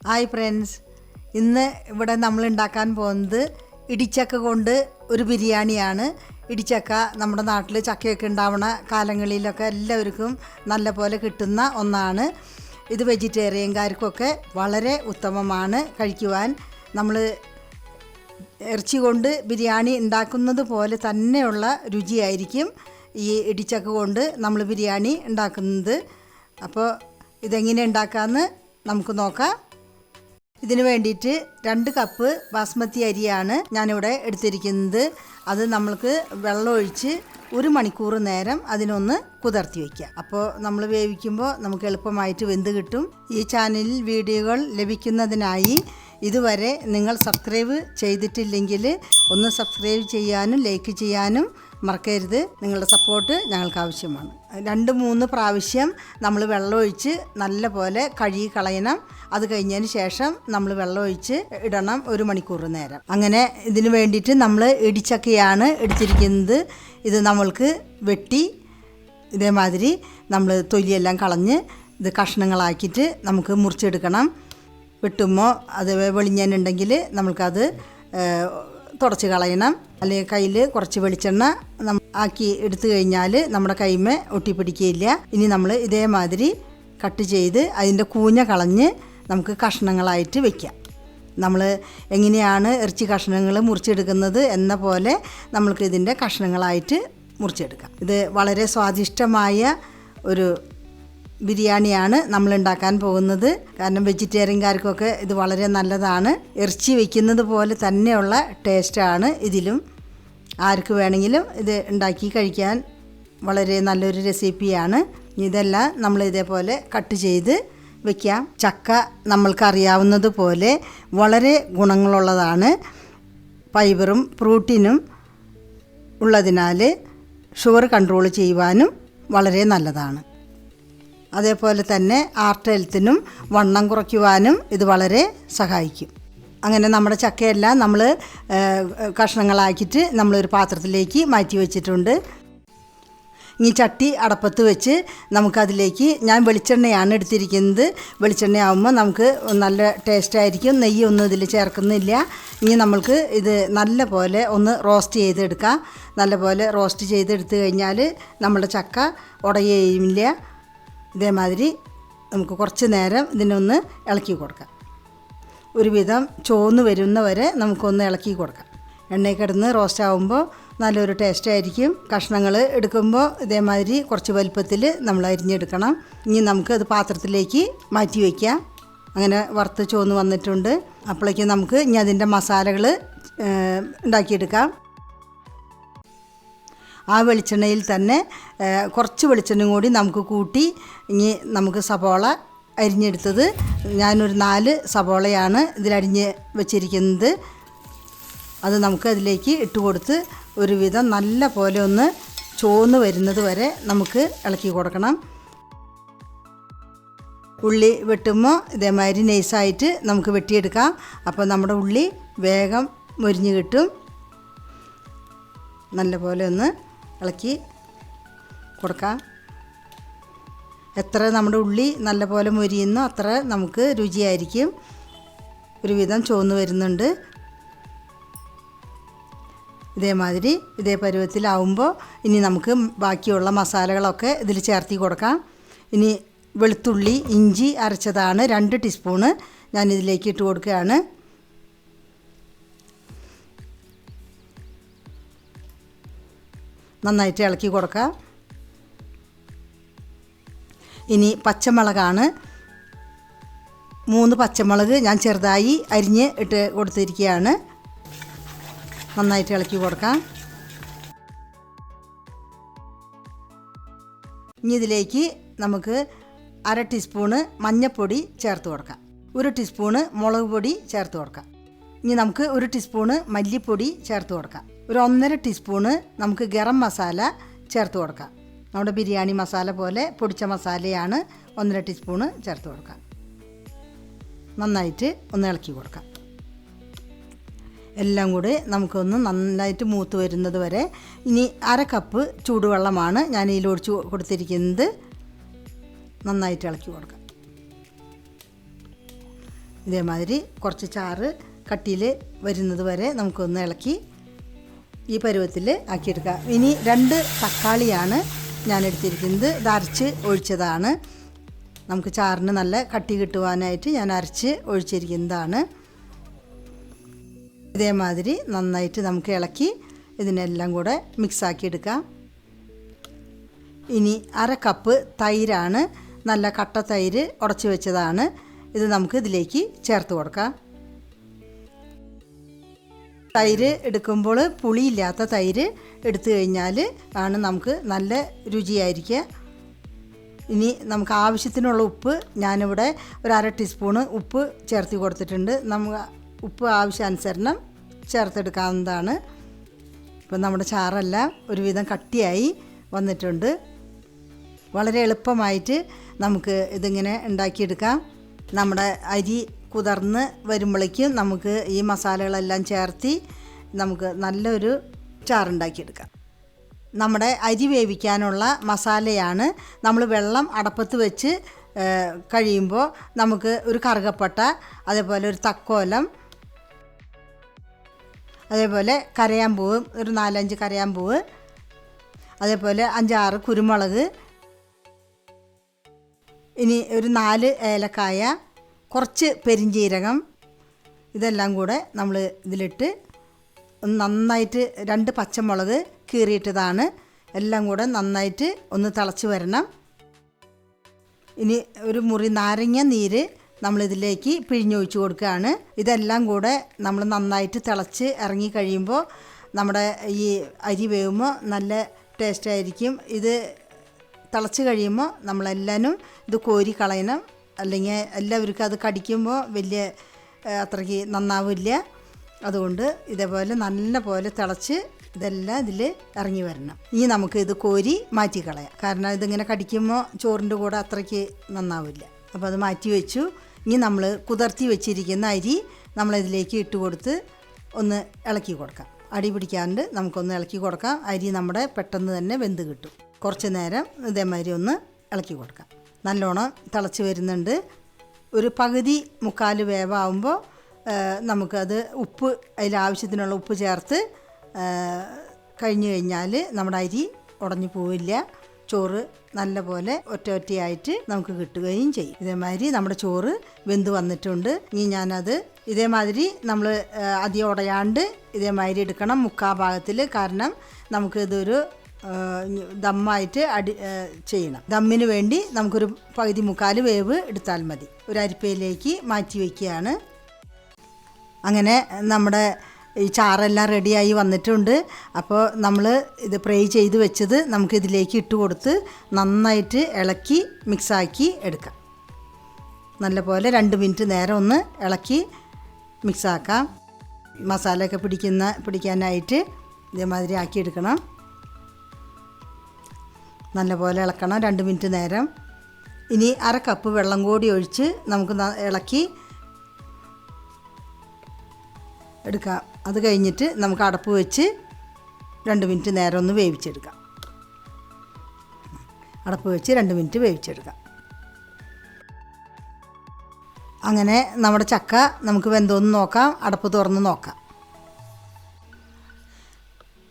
Hi friends, ഇന്ന് ഇവിടെ നമ്മൾ ഉണ്ടാക്കാൻ പോകുന്നത് ഇടിച്ചക്ക കൊണ്ട് ഒരു ബിരിയാണിയാണ്. ഇടിച്ചക്ക നമ്മുടെ നാട്ടിൽ ചക്കയൊക്കെ ഉണ്ടാവുന്ന കാലങ്ങളിലൊക്കെ എല്ലാവർക്കും നല്ല പോലെ കിട്ടുന്ന ഒന്നാണ്. ഇത് വെജിറ്റേറിയൻകാർക്കൊക്കെ വളരെ ഉത്തമമാണ് കഴിക്കുവാൻ. നമ്മൾ ഇറച്ചി കൊണ്ട് ബിരിയാണി ഉണ്ടാക്കുന്നത് പോലെ തന്നെയുള്ള രുചിയായിരിക്കും ഈ ഇടിച്ചക്ക കൊണ്ട് നമ്മൾ ബിരിയാണി ഉണ്ടാക്കുന്നത്. അപ്പോൾ ഇതെങ്ങനെ ഉണ്ടാക്കാമെന്ന് നമുക്ക് നോക്കാം. ഇതിന് വേണ്ടിയിട്ട് 2 കപ്പ് ബാസ്മതി അരിയാണ് ഞാനിവിടെ എടുത്തിരിക്കുന്നത്. അത് നമ്മൾക്ക് വെള്ളമൊഴിച്ച് 1 മണിക്കൂർ നേരം അതിനൊന്ന് കുതിർത്തി വയ്ക്കുക. അപ്പോൾ നമ്മൾ വേവിക്കുമ്പോൾ നമുക്ക് എളുപ്പമായിട്ട് വെന്ത് കിട്ടും. ഈ ചാനലിൽ വീഡിയോകൾ ലഭിക്കുന്നതിനായി ഇതുവരെ നിങ്ങൾ സബ്സ്ക്രൈബ് ചെയ്തിട്ടില്ലെങ്കിൽ ഒന്ന് സബ്സ്ക്രൈബ് ചെയ്യാനും ലൈക്ക് ചെയ്യാനും മറക്കരുത്. നിങ്ങളുടെ സപ്പോർട്ട് ഞങ്ങൾക്ക് ആവശ്യമാണ്. 2-3 പ്രാവശ്യം നമ്മൾ വെള്ളമൊഴിച്ച് നല്ല പോലെ കഴുകി കളയണം. അത് കഴിഞ്ഞതിന് ശേഷം നമ്മൾ വെള്ളമൊഴിച്ച് ഇടണം 1 മണിക്കൂർ നേരം. അങ്ങനെ ഇതിന് വേണ്ടിയിട്ട് നമ്മൾ ഇടിച്ചക്കയാണ് എടുത്തിരിക്കുന്നത്. ഇത് നമ്മൾക്ക് വെട്ടി ഇതേമാതിരി നമ്മൾ തൊലിയെല്ലാം കളഞ്ഞ് ഇത് കഷ്ണങ്ങളാക്കിയിട്ട് നമുക്ക് മുറിച്ചെടുക്കണം. വെട്ടുമ്പോൾ അത് വെളിഞ്ഞനുണ്ടെങ്കിൽ നമ്മൾക്കത് തുടച്ച് കളയണം. അല്ലെങ്കിൽ കയ്യിൽ കുറച്ച് വെളിച്ചെണ്ണ ആക്കി എടുത്തു കഴിഞ്ഞാൽ നമ്മുടെ കൈമേ ഒട്ടിപ്പിടിക്കുകയില്ല. ഇനി നമ്മൾ ഇതേമാതിരി കട്ട് ചെയ്ത് അതിൻ്റെ കൂഞ്ഞ കളഞ്ഞ് നമുക്ക് കഷ്ണങ്ങളായിട്ട് വയ്ക്കാം. നമ്മൾ എങ്ങനെയാണ് ഇറച്ചി കഷ്ണങ്ങൾ മുറിച്ചെടുക്കുന്നത് എന്ന പോലെ നമ്മൾക്ക് ഇതിൻ്റെ കഷ്ണങ്ങളായിട്ട് മുറിച്ചെടുക്കാം. ഇത് വളരെ സ്വാദിഷ്ടമായ ഒരു ബിരിയാണിയാണ് നമ്മൾ ഉണ്ടാക്കാൻ പോകുന്നത്. കാരണം വെജിറ്റേറിയൻകാർക്കൊക്കെ ഇത് വളരെ നല്ലതാണ്. ഇറച്ചി വയ്ക്കുന്നത് പോലെ തന്നെയുള്ള ടേസ്റ്റാണ് ഇതിലും. ആർക്ക് വേണമെങ്കിലും ഇത് ഉണ്ടാക്കി കഴിക്കാൻ വളരെ നല്ലൊരു റെസിപ്പിയാണ്. ഇതെല്ലാം നമ്മൾ ഇതേപോലെ കട്ട് ചെയ്ത് വയ്ക്കാം. ചക്ക നമ്മൾക്കറിയാവുന്നത് പോലെ വളരെ ഗുണങ്ങളുള്ളതാണ്. ഫൈബറും പ്രോട്ടീനും ഉള്ളതിനാൽ ഷുഗർ കൺട്രോൾ ചെയ്യുവാനും വളരെ നല്ലതാണ്. അതേപോലെ തന്നെ ഹാർട്ട് ഹെൽത്തിനും വണ്ണം കുറയ്ക്കുവാനും ഇത് വളരെ സഹായിക്കും. അങ്ങനെ നമ്മുടെ ചക്കയെല്ലാം നമ്മൾ കഷ്ണങ്ങളാക്കിയിട്ട് നമ്മളൊരു പാത്രത്തിലേക്ക് മാറ്റി വെച്ചിട്ടുണ്ട്. ഈ ചട്ടി അടപ്പത്ത് വെച്ച് നമുക്കതിലേക്ക് ഞാൻ വെളിച്ചെണ്ണയാണ് എടുത്തിരിക്കുന്നത്. വെളിച്ചെണ്ണയാകുമ്പോൾ നമുക്ക് നല്ല ടേസ്റ്റായിരിക്കും. നെയ്യൊന്നും ഇതിൽ ചേർക്കുന്നില്ല. ഇനി നമ്മൾക്ക് ഇത് നല്ല പോലെ ഒന്ന് റോസ്റ്റ് ചെയ്തെടുക്കാം. നല്ല പോലെ റോസ്റ്റ് ചെയ്തെടുത്ത് കഴിഞ്ഞാൽ നമ്മുടെ ചക്ക ഉടയുകയുമില്ല. ഇതേമാതിരി നമുക്ക് കുറച്ച് നേരം ഇതിനൊന്ന് ഇളക്കി കൊടുക്കാം. ഒരുവിധം ചോന്ന് വരുന്നവരെ നമുക്കൊന്ന് ഇളക്കി കൊടുക്കാം. എണ്ണയിൽ കിടന്ന് റോസ്റ്റ് ആകുമ്പോൾ നല്ലൊരു ടേസ്റ്റ് ആയിരിക്കും. കഷ്ണങ്ങൾ എടുക്കുമ്പോൾ ഇതേമാതിരി കുറച്ച് വലുപ്പത്തിൽ നമ്മൾ അരിഞ്ഞെടുക്കണം. ഇനി നമുക്ക് അത് പാത്രത്തിലേക്ക് മാറ്റി വയ്ക്കാം. അങ്ങനെ വറുത്ത് ചോന്ന് വന്നിട്ടുണ്ട്. അപ്പോഴേക്കും നമുക്ക് ഇനി അതിൻ്റെ മസാലകൾ ഉണ്ടാക്കിയെടുക്കാം. ആ വെളിച്ചെണ്ണയിൽ തന്നെ കുറച്ച് വെളിച്ചെണ്ണയും കൂടി നമുക്ക് കൂട്ടി ഇനി നമുക്ക് സബോള അരിഞ്ഞെടുത്തത് ഞാനൊരു 4 സബോളയാണ് ഇതിലരിഞ്ഞ് വെച്ചിരിക്കുന്നത്. അത് നമുക്ക് അതിലേക്ക് ഇട്ട് കൊടുത്ത് ഒരുവിധം നല്ല പോലെ ഒന്ന് ചോന്ന് വരുന്നത് വരെ നമുക്ക് ഇളക്കി കൊടുക്കണം. ഉള്ളി വെട്ടുമ്പോൾ ഇതേമാതിരി നൈസായിട്ട് നമുക്ക് വെട്ടിയെടുക്കാം. അപ്പോൾ നമ്മുടെ ഉള്ളി വേഗം മൊരിഞ്ഞ് കിട്ടും. നല്ല പോലെ ഒന്ന് ഇളക്കി കൊടുക്കാം. എത്ര നമ്മുടെ ഉള്ളി നല്ല പോലെ മൊരിയുന്നോ അത്ര നമുക്ക് രുചിയായിരിക്കും. ഒരുവിധം ചോന്ന് വരുന്നുണ്ട്. ഇതേമാതിരി ഇതേ പരുവത്തിലാവുമ്പോൾ ഇനി നമുക്ക് ബാക്കിയുള്ള മസാലകളൊക്കെ ഇതിൽ ചേർത്തി കൊടുക്കാം. ഇനി വെളുത്തുള്ളി ഇഞ്ചി അരച്ചതാണ് 2 ടീസ്പൂണ് ഞാനിതിലേക്ക് ഇട്ട് കൊടുക്കുകയാണ്. നന്നായിട്ട് ഇളക്കി കൊടുക്കാം. ഇനി പച്ചമുളകാണ്. 3 പച്ചമുളക് ഞാൻ ചെറുതായി അരിഞ്ഞ് ഇട്ട് കൊടുത്തിരിക്കുകയാണ്. നന്നായിട്ട് ഇളക്കി കൊടുക്കാം. ഇനി ഇതിലേക്ക് നമുക്ക് 1/2 ടീസ്പൂണ് മഞ്ഞൾപ്പൊടി ചേർത്ത് കൊടുക്കാം. 1 ടീസ്പൂണ് മുളക് പൊടി ചേർത്ത് കൊടുക്കാം. ഇനി നമുക്ക് 1 ടീസ്പൂണ് മല്ലിപ്പൊടി ചേർത്ത് കൊടുക്കാം. ഒരു 1.5 ടീസ്പൂണ് നമുക്ക് ഗരം മസാല ചേർത്ത് കൊടുക്കാം. നമ്മുടെ ബിരിയാണി മസാല പോലെ പൊടിച്ച മസാലയാണ്. 1.5 ടീസ്പൂണ് ചേർത്ത് കൊടുക്കാം. നന്നായിട്ട് ഒന്ന് ഇളക്കി കൊടുക്കാം. എല്ലാം കൂടി നമുക്കൊന്ന് നന്നായിട്ട് മൂത്ത് വരുന്നത് വരെ. ഇനി 1/2 കപ്പ് ചൂടുവെള്ളമാണ് ഞാൻ ഇതിലൊഴിച്ച് കൊടുത്തിരിക്കുന്നത്. നന്നായിട്ട് ഇളക്കി കൊടുക്കാം. ഇതേമാതിരി കുറച്ച് ചാറ് കട്ടിയിൽ വരുന്നത് വരെ നമുക്കൊന്ന് ഇളക്കി ഈ പരുവത്തിൽ ആക്കിയെടുക്കാം. ഇനി 2 തക്കാളിയാണ് ഞാൻ എടുത്തിരിക്കുന്നത്. ഇത് അരച്ച് ഒഴിച്ചതാണ്. നമുക്ക് ചാറിന് നല്ല കട്ടി കിട്ടുവാനായിട്ട് ഞാൻ അരച്ച് ഒഴിച്ചിരിക്കുന്നതാണ്. ഇതേമാതിരി നന്നായിട്ട് നമുക്ക് ഇളക്കി ഇതിനെല്ലാം കൂടെ മിക്സാക്കി എടുക്കാം. ഇനി 1/2 കപ്പ് തൈരാണ്, നല്ല കട്ട തൈര് ഉടച്ച് വെച്ചതാണ്. ഇത് നമുക്ക് ഇതിലേക്ക് ചേർത്ത് കൊടുക്കാം. തൈര് എടുക്കുമ്പോൾ പുളിയില്ലാത്ത തൈര് എടുത്തു കഴിഞ്ഞാൽ ആണ് നമുക്ക് നല്ല രുചിയായിരിക്കുക. ഇനി നമുക്ക് ആവശ്യത്തിനുള്ള ഉപ്പ് ഞാനിവിടെ ഒരു 1/2 ടീസ്പൂണ് ഉപ്പ് ചേർത്ത് കൊടുത്തിട്ടുണ്ട്. നമുക്ക് ഉപ്പ് ആവശ്യാനുസരണം ചേർത്തെടുക്കാവുന്നതാണ്. ഇപ്പം നമ്മുടെ ചാറെല്ലാം ഒരുവിധം കട്ടിയായി വന്നിട്ടുണ്ട്. വളരെ എളുപ്പമായിട്ട് നമുക്ക് ഇതിങ്ങനെ ഉണ്ടാക്കിയെടുക്കാം. നമ്മുടെ അരി കുതിർന്ന് വരുമ്പോഴേക്കും നമുക്ക് ഈ മസാലകളെല്ലാം ചേർത്തി നമുക്ക് നല്ലൊരു ചാറുണ്ടാക്കിയെടുക്കാം. നമ്മുടെ അരി വേവിക്കാനുള്ള മസാലയാണ്. നമ്മൾ വെള്ളം അടപ്പത്ത് വെച്ച് കഴിയുമ്പോൾ നമുക്ക് ഒരു കറുകപ്പട്ട, അതേപോലെ ഒരു തക്കോലം, അതേപോലെ കരയാമ്പൂവ്, ഒരു 4-5 കരയാമ്പൂവ്, അതേപോലെ 5-6 കുരുമുളക്, ഇനി ഒരു 4 ഏലക്കായ, കുറച്ച് പെരിഞ്ജീരകം, ഇതെല്ലാം കൂടെ നമ്മൾ ഇതിലിട്ട് ഒന്ന് നന്നായിട്ട് 2 പച്ചമുളക് കീറിയിട്ടതാണ്. എല്ലാം കൂടെ നന്നായിട്ട് ഒന്ന് തിളച്ച് വരണം. ഇനി ഒരു മുറി നാരങ്ങ നീര് നമ്മളിതിലേക്ക് പിഴിഞ്ഞൊഴിച്ച് കൊടുക്കുകയാണ്. ഇതെല്ലാം കൂടെ നമ്മൾ നന്നായിട്ട് തിളച്ച് ഇറങ്ങി കഴിയുമ്പോൾ നമ്മുടെ ഈ അരി വേവുമ്പോൾ നല്ല ടേസ്റ്റായിരിക്കും. ഇത് തിളച്ച് കഴിയുമ്പോൾ നമ്മളെല്ലാവരും ഇത് കോരി കളയണം, അല്ലെങ്കിൽ എല്ലാവർക്കും അത് കടിക്കുമ്പോൾ വലിയ അത്രയ്ക്ക് നന്നാവില്ല. അതുകൊണ്ട് ഇതേപോലെ നല്ല പോലെ തിളച്ച് ഇതെല്ലാം ഇതിൽ ഇറങ്ങി വരണം. ഇനി നമുക്ക് ഇത് കോരി മാറ്റിക്കളയാം, കാരണം ഇതിങ്ങനെ കടിക്കുമ്പോൾ ചോറിൻ്റെ കൂടെ അത്രയ്ക്ക് നന്നാവില്ല. അപ്പോൾ അത് മാറ്റി വെച്ചു. ഇനി നമ്മൾ കുതിർത്തി വെച്ചിരിക്കുന്ന അരി നമ്മളിതിലേക്ക് ഇട്ട് കൊടുത്ത് ഒന്ന് ഇളക്കി കൊടുക്കാം. അടി പിടിക്കാണ്ട് നമുക്കൊന്ന് ഇളക്കി കൊടുക്കാം. അരി നമ്മുടെ പെട്ടെന്ന് തന്നെ വെന്ത് കിട്ടും. കുറച്ച് നേരം ഇതേമാതിരി ഒന്ന് ഇളക്കി കൊടുക്കാം. നല്ലോണം തിളച്ച് വരുന്നുണ്ട്. ഒരു പകുതി 1/4 വേവാകുമ്പോൾ നമുക്കത് ഉപ്പ്, അതിലാവശ്യത്തിനുള്ള ഉപ്പ് ചേർത്ത് കഴിഞ്ഞ് കഴിഞ്ഞാൽ നമ്മുടെ അരി ഉടഞ്ഞു പോവില്ല. ചോറ് നല്ല പോലെ ഒറ്റയായിട്ട് നമുക്ക് കിട്ടുകയും ചെയ്യും. ഇതേമാതിരി നമ്മുടെ ചോറ് വെന്ത് വന്നിട്ടുണ്ട്. ഇനി ഞാനത് ഇതേമാതിരി നമ്മൾ അധികം ഉടയാണ്ട് ഇതേമാതിരി എടുക്കണം 1/4 ഭാഗത്തിൽ. കാരണം നമുക്കിതൊരു ദമ്മായിട്ട് ചെയ്യണം. ദമ്മിന് വേണ്ടി നമുക്കൊരു പകുതി 1/4 വേവ് എടുത്താൽ മതി. ഒരു അരിപ്പയിലേക്ക് മാറ്റി വയ്ക്കുകയാണ്. അങ്ങനെ നമ്മുടെ ഈ ചാറെല്ലാം റെഡിയായി വന്നിട്ടുണ്ട്. അപ്പോൾ നമ്മൾ ഇത് ഫ്രൈ ചെയ്ത് വെച്ചത് നമുക്കിതിലേക്ക് ഇട്ട് കൊടുത്ത് നന്നായിട്ട് ഇളക്കി മിക്സാക്കി എടുക്കാം. നല്ലപോലെ 2 മിനിറ്റ് നേരം ഒന്ന് ഇളക്കി മിക്സാക്കാം. മസാലയൊക്കെ പിടിക്കാനായിട്ട് ഇതേമാതിരി ആക്കിയെടുക്കണം. നല്ലപോലെ ഇളക്കണം 2 മിനിറ്റ് നേരം. ഇനി 1/2 കപ്പ് വെള്ളം കൂടി ഒഴിച്ച് നമുക്ക് ഇളക്കി എടുക്കാം. അത് കഴിഞ്ഞിട്ട് നമുക്ക് അടപ്പ് വെച്ച് 2 മിനിറ്റ് നേരം ഒന്ന് വേവിച്ചെടുക്കാം. അടപ്പ് വെച്ച് 2 മിനിറ്റ് വേവിച്ചെടുക്കാം. അങ്ങനെ നമ്മുടെ ചക്ക നമുക്ക് വെന്തോന്ന് നോക്കാം. അടപ്പ് തുറന്ന് നോക്കാം.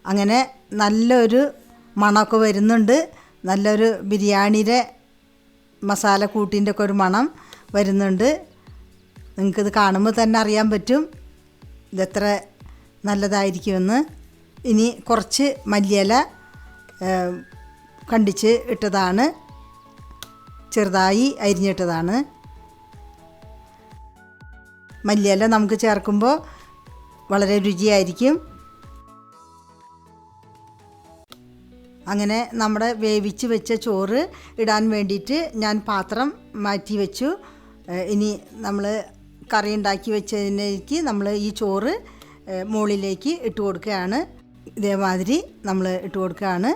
അങ്ങനെ നല്ലൊരു മണമൊക്കെ വരുന്നുണ്ട്. നല്ലൊരു ബിരിയാണിയുടെ മസാല കൂട്ടിൻ്റെ ഒക്കെ ഒരു മണം വരുന്നുണ്ട്. നിങ്ങൾക്കിത് കാണുമ്പോൾ തന്നെ അറിയാൻ പറ്റും ഇതെത്ര നല്ലതായിരിക്കുമെന്ന്. ഇനി കുറച്ച് മല്ലിയില കണ്ടിച്ച് ഇട്ടതാണ്, ചെറുതായി അരിഞ്ഞിട്ടതാണ്. മല്ലിയില നമുക്ക് ചേർക്കുമ്പോൾ വളരെ രുചിയായിരിക്കും. അങ്ങനെ നമ്മുടെ വേവിച്ച് വെച്ച ചോറ് ഇടാൻ വേണ്ടിയിട്ട് ഞാൻ പാത്രം മാറ്റി വെച്ചു. ഇനി നമ്മൾ കറി ഉണ്ടാക്കി വെച്ചതിലേക്ക് നമ്മൾ ഈ ചോറ് മുകളിലേക്ക് ഇട്ട് കൊടുക്കുകയാണ്. ഇതേമാതിരി നമ്മൾ ഇട്ട് കൊടുക്കുകയാണ്.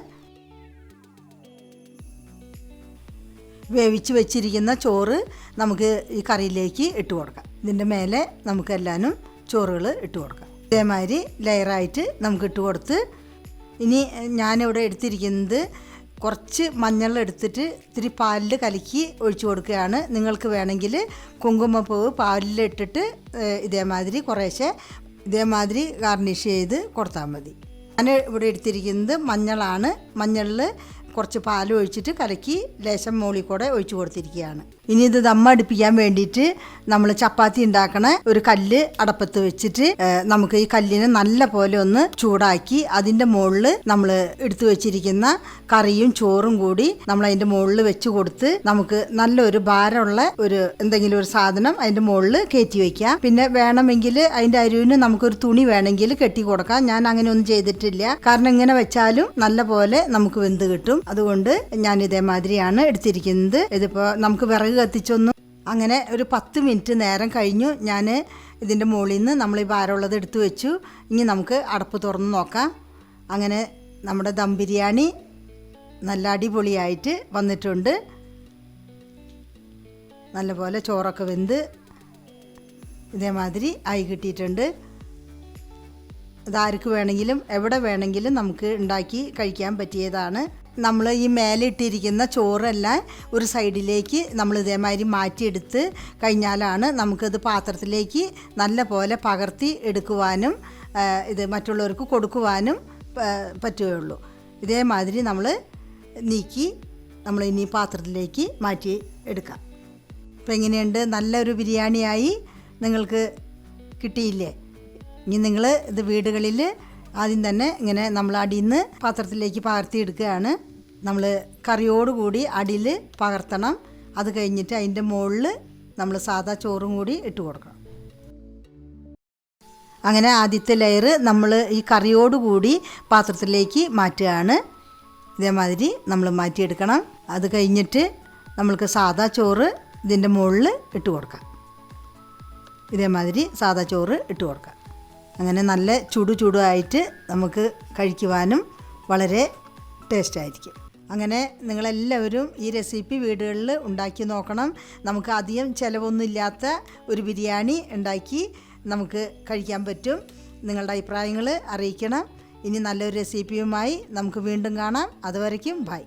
വേവിച്ച് വെച്ചിരിക്കുന്ന ചോറ് നമുക്ക് ഈ കറിയിലേക്ക് ഇട്ട് കൊടുക്കാം. ഇതിൻ്റെ മേലെ നമുക്ക് എല്ലാവരും ചോറുകൾ ഇട്ട് കൊടുക്കാം. ഇതേമാതിരി ലെയറായിട്ട് നമുക്ക് ഇട്ട് കൊടുത്ത്, ഇനി ഞാനിവിടെ എടുത്തിരിക്കുന്നത് കുറച്ച് മഞ്ഞൾ എടുത്തിട്ട് ഇത്തിരി പാലിൽ കലക്കി ഒഴിച്ചു കൊടുക്കുകയാണ്. നിങ്ങൾക്ക് വേണമെങ്കിൽ കുങ്കുമപ്പൂവ് പാലിലിട്ടിട്ട് ഇതേമാതിരി കുറേശ്ശെ ഇതേമാതിരി ഗാർണിഷ് ചെയ്ത് കൊടുത്താൽ മതി. ഞാൻ ഇവിടെ എടുത്തിരിക്കുന്നത് മഞ്ഞളാണ്. മഞ്ഞളിൽ കുറച്ച് പാൽ ഒഴിച്ചിട്ട് കലക്കി ലേശം മുകളിൽ കൂടെ ഒഴിച്ചു കൊടുത്തിരിക്കുകയാണ്. ഇനി ഇത് ദമ്മ അടുപ്പിക്കാൻ വേണ്ടിയിട്ട് നമ്മൾ ചപ്പാത്തി ഉണ്ടാക്കണ ഒരു കല്ല് അടപ്പത്ത് വെച്ചിട്ട് നമുക്ക് ഈ കല്ലിനെ നല്ല പോലെ ഒന്ന് ചൂടാക്കി അതിൻ്റെ മുകളിൽ നമ്മൾ എടുത്തു വെച്ചിരിക്കുന്ന കറിയും ചോറും കൂടി നമ്മൾ അതിൻ്റെ മുകളിൽ വെച്ച് കൊടുത്ത് നമുക്ക് നല്ലൊരു ഭാരമുള്ള ഒരു എന്തെങ്കിലും ഒരു സാധനം അതിൻ്റെ മുകളിൽ കയറ്റി വയ്ക്കാം. പിന്നെ വേണമെങ്കിൽ അതിൻ്റെ അരുവിന് നമുക്കൊരു തുണി വേണമെങ്കിൽ കെട്ടി കൊടുക്കാം. ഞാൻ അങ്ങനെ ഒന്നും ചെയ്തിട്ടില്ല. കാരണം ഇങ്ങനെ വെച്ചാലും നല്ല പോലെ നമുക്ക് വെന്ത് കിട്ടും. അതുകൊണ്ട് ഞാൻ ഇതേമാതിരിയാണ് എടുത്തിരിക്കുന്നത്. ഇതിപ്പോൾ നമുക്ക് വിറക് കത്തിച്ചൊന്നും അങ്ങനെ ഒരു 10 മിനിറ്റ് നേരം കഴിഞ്ഞു. ഞാൻ ഇതിൻ്റെ മുകളിൽ നിന്ന് നമ്മൾ ഈ ഭാരമുള്ളത് എടുത്തു വെച്ചു. ഇനി നമുക്ക് അടപ്പ് തുറന്ന് നോക്കാം. അങ്ങനെ നമ്മുടെ ദം ബിരിയാണി നല്ല അടിപൊളിയായിട്ട് വന്നിട്ടുണ്ട്. നല്ലപോലെ ചോറൊക്കെ വെന്ത് ഇതേമാതിരി ആയി കിട്ടിയിട്ടുണ്ട്. ഇതാർക്ക് വേണമെങ്കിലും എവിടെ വേണമെങ്കിലും നമുക്ക് ഉണ്ടാക്കി കഴിക്കാൻ പറ്റിയതാണ്. നമ്മൾ ഈ മേലെ ഇട്ടിരിക്കുന്ന ചോറെല്ലാം ഒരു സൈഡിലേക്ക് നമ്മൾ ഇതേമാതിരി മാറ്റിയെടുത്ത് കഴിഞ്ഞാലാണ് നമുക്കത് പാത്രത്തിലേക്ക് നല്ല പോലെ പകർത്തി എടുക്കുവാനും ഇത് മറ്റുള്ളവർക്ക് കൊടുക്കുവാനും പറ്റുകയുള്ളൂ. ഇതേമാതിരി നമ്മൾ നീക്കി നമ്മൾ ഇനി പാത്രത്തിലേക്ക് മാറ്റി എടുക്കാം. അപ്പോൾ എങ്ങനെയുണ്ട്? നല്ലൊരു ബിരിയാണിയായി നിങ്ങൾക്ക് കിട്ടിയില്ലേ? ഇനി നിങ്ങൾ ഇത് വീടുകളിൽ ആദ്യം തന്നെ ഇങ്ങനെ നമ്മൾ അടിയിൽ നിന്ന് പാത്രത്തിലേക്ക് പകർത്തിയെടുക്കുകയാണ്. നമ്മൾ കറിയോടുകൂടി അടിയിൽ പകർത്തണം. അത് കഴിഞ്ഞിട്ട് അതിൻ്റെ മുകളിൽ നമ്മൾ സാദാ ചോറും കൂടി ഇട്ട് കൊടുക്കണം. അങ്ങനെ ആദ്യത്തെ ലെയർ നമ്മൾ ഈ കറിയോടുകൂടി പാത്രത്തിലേക്ക് മാറ്റുകയാണ്. ഇതേമാതിരി നമ്മൾ മാറ്റിയെടുക്കണം. അത് കഴിഞ്ഞിട്ട് നമ്മൾക്ക് സാദാ ചോറ് ഇതിൻ്റെ മുകളിൽ ഇട്ട് കൊടുക്കാം. ഇതേമാതിരി സാദാ ചോറ് ഇട്ട് കൊടുക്കാം. അങ്ങനെ നല്ല ചുടുചുടായിട്ട് നമുക്ക് കഴിക്കുവാനും വളരെ ടേസ്റ്റായിരിക്കും. അങ്ങനെ നിങ്ങളെല്ലാവരും ഈ റെസിപ്പി വീടുകളിൽ ഉണ്ടാക്കി നോക്കണം. നമുക്ക് അധികം ചിലവൊന്നുമില്ലാത്ത ഒരു ബിരിയാണി ഉണ്ടാക്കി നമുക്ക് കഴിക്കാൻ പറ്റും. നിങ്ങളുടെ അഭിപ്രായങ്ങൾ അറിയിക്കണം. ഇനി നല്ലൊരു റെസിപ്പിയുമായി നമുക്ക് വീണ്ടും കാണാം. അതുവരയ്ക്കും ബൈ.